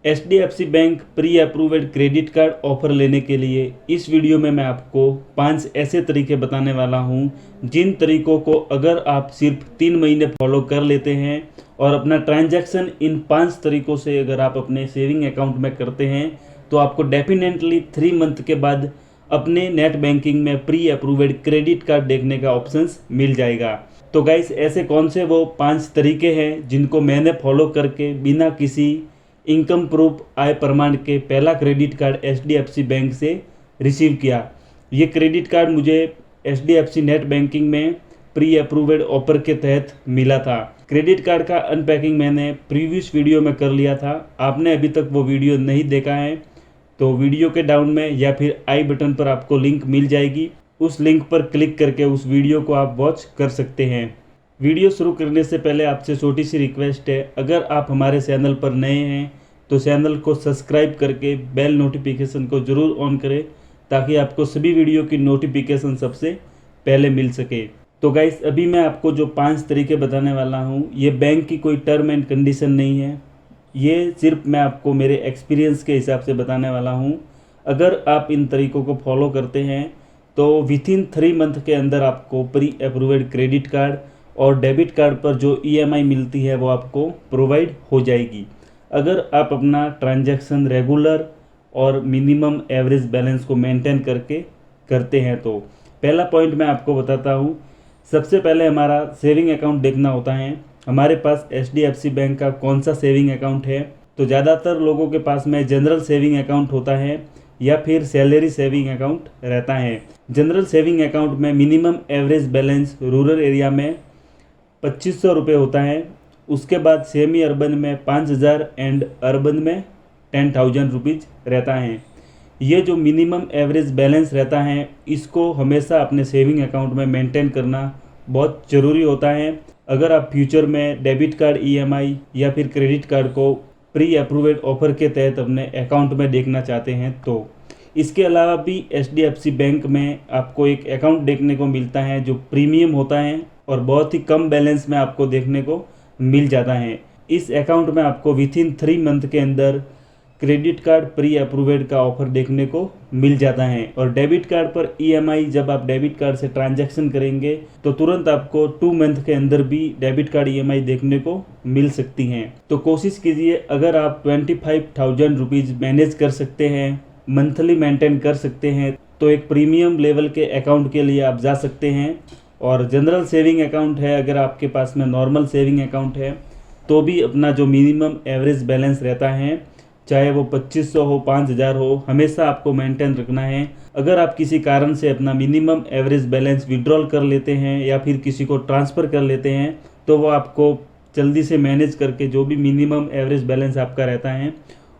HDFC bank pre approved credit card offer लेने के लिए इस वीडियो में मैं आपको 5 ऐसे तरीके बताने वाला हूं जिन तरीकों को अगर आप सिर्फ 3 महीने फॉलो कर लेते हैं और अपना ट्रांजैक्शन इन 5 तरीकों से अगर आप अपने सेविंग अकाउंट में करते हैं तो आपको डेफिनेटली 3 मंथ के बाद अपने नेट बैंकिंग में प्री अप्रूव्ड क्रेडिट कार्ड देखने का ऑप्शंस मिल जाएगा। तो गाइस, ऐसे कौन से वो 5 तरीके हैं जिनको मैंने फॉलो करके बिना किसी इनकम प्रूफ आय प्रमाण के पहला क्रेडिट कार्ड HDFC बैंक से रिसीव किया। ये क्रेडिट कार्ड मुझे HDFC नेट बैंकिंग में प्री अप्रूव्ड ऑफर के तहत मिला था। क्रेडिट कार्ड का अनपैकिंग मैंने प्रीवियस वीडियो में कर लिया था। आपने अभी तक वो वीडियो नहीं देखा है तो वीडियो के डाउन में या फिर आई बटन पर आपको लिंक मिल जाएगी। उस लिंक पर क्लिक करके उस वीडियो को आप वॉच कर सकते हैं। वीडियो शुरू करने से पहले आपसे छोटी सी रिक्वेस्ट है, अगर आप हमारे चैनल पर नए हैं तो चैनल को सब्सक्राइब करके बेल नोटिफिकेशन को ज़रूर ऑन करें ताकि आपको सभी वीडियो की नोटिफिकेशन सबसे पहले मिल सके। तो गाइस, अभी मैं आपको जो 5 तरीके बताने वाला हूँ ये बैंक की कोई टर्म एंड कंडीशन नहीं है, ये सिर्फ मैं आपको मेरे एक्सपीरियंस के हिसाब से बताने वाला हूँ। अगर आप इन तरीकों को फॉलो करते हैं तो विथिन 3 मंथ के अंदर आपको प्री अप्रूव्ड क्रेडिट कार्ड और डेबिट कार्ड पर जो EMI मिलती है वो आपको प्रोवाइड हो जाएगी। अगर आप अपना ट्रांजैक्शन रेगुलर और मिनिमम एवरेज बैलेंस को मेंटेन करके करते हैं तो पहला पॉइंट मैं आपको बताता हूँ। सबसे पहले हमारा सेविंग अकाउंट देखना होता है। हमारे पास HDFC बैंक का कौन सा सेविंग अकाउंट है, तो ज़्यादातर लोगों के पास में जनरल सेविंग अकाउंट होता है या फिर सैलरी सेविंग अकाउंट रहता है। जनरल सेविंग अकाउंट में minimum average balance rural area में 2500 रुपये होता है। उसके बाद सेमी अर्बन में 5000 एंड अर्बन में 10,000 रुपीज़ रहता है। ये जो मिनिमम एवरेज बैलेंस रहता है इसको हमेशा अपने सेविंग अकाउंट में मेंटेन करना बहुत ज़रूरी होता है। अगर आप फ्यूचर में डेबिट कार्ड EMI या फिर क्रेडिट कार्ड को प्री अप्रूव्ड ऑफर के तहत अपने अकाउंट में देखना चाहते हैं तो इसके अलावा भी HDFC बैंक में आपको एक अकाउंट देखने को मिलता है जो प्रीमियम होता है और बहुत ही कम बैलेंस में आपको देखने को मिल जाता है। इस अकाउंट में आपको विथिन 3 मंथ के अंदर क्रेडिट कार्ड प्री अप्रूव्ड का ऑफर देखने को मिल जाता है और डेबिट कार्ड पर EMI जब आप डेबिट कार्ड से ट्रांजैक्शन करेंगे तो तुरंत आपको 2 मंथ के अंदर भी डेबिट कार्ड EMI देखने को मिल सकती हैं। तो कोशिश कीजिए, अगर आप 25,000 रुपीज़ मैनेज कर सकते हैं, मंथली मेंटेन कर सकते हैं तो एक प्रीमियम लेवल के अकाउंट के लिए आप जा सकते हैं। और जनरल सेविंग अकाउंट है, अगर आपके पास में नॉर्मल सेविंग अकाउंट है तो भी अपना जो मिनिमम एवरेज बैलेंस रहता है, चाहे वो 2500 हो 5000 हो, हमेशा आपको मेंटेन रखना है। अगर आप किसी कारण से अपना मिनिमम एवरेज बैलेंस विड्रॉल कर लेते हैं या फिर किसी को ट्रांसफ़र कर लेते हैं तो वो आपको जल्दी से मैनेज करके जो भी मिनिमम एवरेज बैलेंस आपका रहता है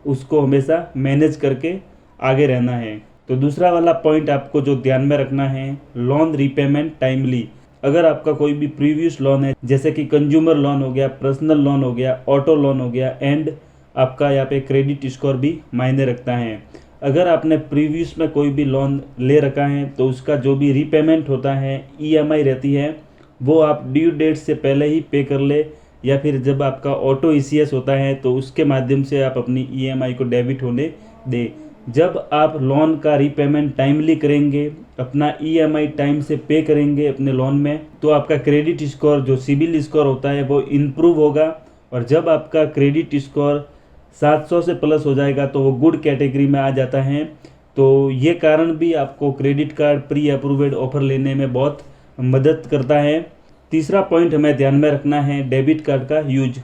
उसको हमेशा मैनेज करके आगे रहना है। तो दूसरा वाला पॉइंट आपको जो ध्यान में रखना है, लोन रीपेमेंट टाइमली। अगर आपका कोई भी प्रीवियस लोन है जैसे कि कंज्यूमर लोन हो गया, पर्सनल लोन हो गया, ऑटो लोन हो गया एंड आपका यहाँ पे क्रेडिट स्कोर भी मायने रखता है। अगर आपने प्रीवियस में कोई भी लोन ले रखा है तो उसका जो भी रीपेमेंट होता है, EMI रहती है, वो आप ड्यू डेट से पहले ही पे कर ले या फिर जब आपका ऑटो ECS होता है तो उसके माध्यम से आप अपनी EMI को डेबिट होने दें। जब आप लोन का रीपेमेंट टाइमली करेंगे, अपना EMI टाइम से पे करेंगे अपने लोन में, तो आपका क्रेडिट स्कोर जो सिबिल स्कोर होता है वो इम्प्रूव होगा और जब आपका क्रेडिट स्कोर 700 से प्लस हो जाएगा तो वो गुड कैटेगरी में आ जाता है। तो ये कारण भी आपको credit card pre approved offer लेने में बहुत मदद करता है। तीसरा पॉइंट हमें ध्यान में रखना है डेबिट कार्ड का यूज।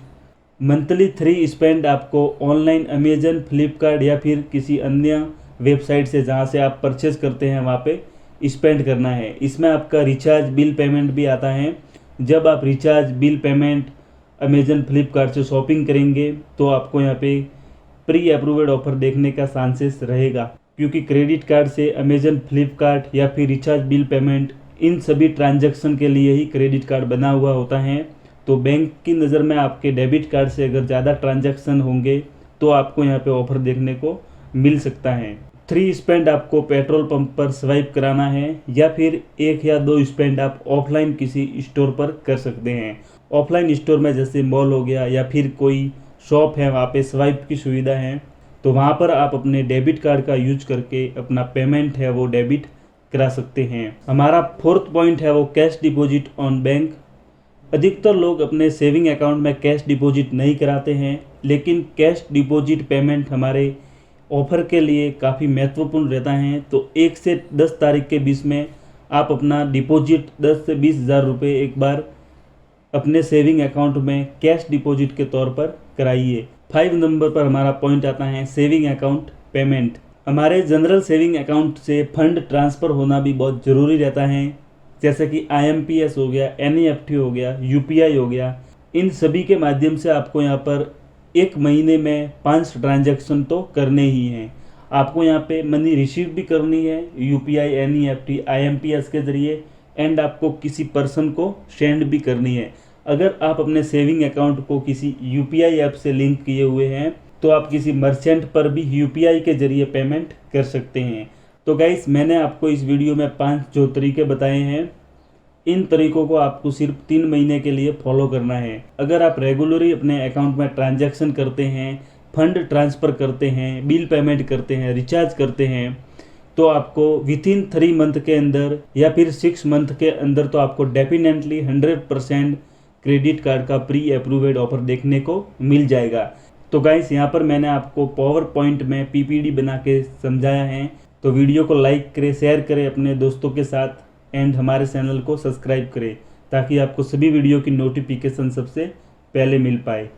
मंथली 3 स्पेंड आपको ऑनलाइन अमेजन, फ्लिपकार्ट या फिर किसी अन्य वेबसाइट से जहां से आप परचेज करते हैं वहां पे स्पेंड करना है। इसमें आपका रिचार्ज बिल पेमेंट भी आता है। जब आप recharge bill payment Amazon, Flipkart से शॉपिंग करेंगे तो आपको यहाँ पे प्री अप्रूव्ड ऑफर देखने का चांसेस रहेगा, क्योंकि क्रेडिट कार्ड से अमेजन, फ्लिपकार्ट या फिर रिचार्ज बिल पेमेंट इन सभी ट्रांजैक्शन के लिए ही क्रेडिट कार्ड बना हुआ होता है। तो बैंक की नज़र में आपके डेबिट कार्ड से अगर ज़्यादा ट्रांजैक्शन होंगे तो आपको यहाँ पे ऑफर देखने को मिल सकता है। 3 स्पेंड आपको पेट्रोल पंप पर स्वाइप कराना है या फिर 1 या 2 स्पेंड आप ऑफलाइन किसी स्टोर पर कर सकते हैं। ऑफलाइन स्टोर में जैसे मॉल हो गया या फिर कोई शॉप है वहाँ पे स्वाइप की सुविधा है, तो वहाँ पर आप अपने डेबिट कार्ड का यूज करके अपना पेमेंट है वो डेबिट करा सकते हैं। हमारा फोर्थ पॉइंट है वो कैश डिपॉजिट ऑन बैंक। अधिकतर लोग अपने सेविंग अकाउंट में कैश डिपॉजिट नहीं कराते हैं, लेकिन कैश डिपॉजिट पेमेंट हमारे ऑफ़र के लिए काफ़ी महत्वपूर्ण रहता है। तो 1 से 10 तारीख के बीच में आप अपना डिपॉजिट 10 से 20 हज़ार रुपये एक बार अपने सेविंग अकाउंट में कैश डिपॉजिट के तौर पर कराइए। 5 नंबर पर हमारा पॉइंट आता है सेविंग अकाउंट पेमेंट। हमारे जनरल सेविंग अकाउंट से फंड ट्रांसफ़र होना भी बहुत ज़रूरी रहता है, जैसे कि IMPS हो गया, NEFT हो गया, UPI हो गया। इन सभी के माध्यम से आपको यहाँ पर एक महीने में 5 ट्रांजैक्शन तो करने ही हैं। आपको यहाँ पे मनी रिसीव भी करनी है UPI, NEFT, IMPS के ज़रिए, एंड आपको किसी पर्सन को सेंड भी करनी है। अगर आप अपने सेविंग अकाउंट को किसी UPI ऐप से लिंक किए हुए हैं तो आप किसी मर्चेंट पर भी UPI के ज़रिए पेमेंट कर सकते हैं। तो गाइस, मैंने आपको इस वीडियो में 5 जो तरीके बताए हैं, इन तरीकों को आपको सिर्फ 3 महीने के लिए फॉलो करना है। अगर आप रेगुलरली अपने अकाउंट में ट्रांजैक्शन करते हैं, फंड ट्रांसफ़र करते हैं, बिल पेमेंट करते हैं, रिचार्ज करते हैं, तो आपको विथिन 3 मंथ के अंदर या फिर 6 मंथ के अंदर तो आपको डेफिनेटली 100% क्रेडिट कार्ड का प्री अप्रूव्ड ऑफर देखने को मिल जाएगा। तो गाइस, यहाँ पर मैंने आपको पावर पॉइंट में PPT बना के समझाया है। तो वीडियो को लाइक करें, शेयर करें अपने दोस्तों के साथ, एंड हमारे चैनल को सब्सक्राइब करें ताकि आपको सभी वीडियो की नोटिफिकेशन सबसे पहले मिल पाए।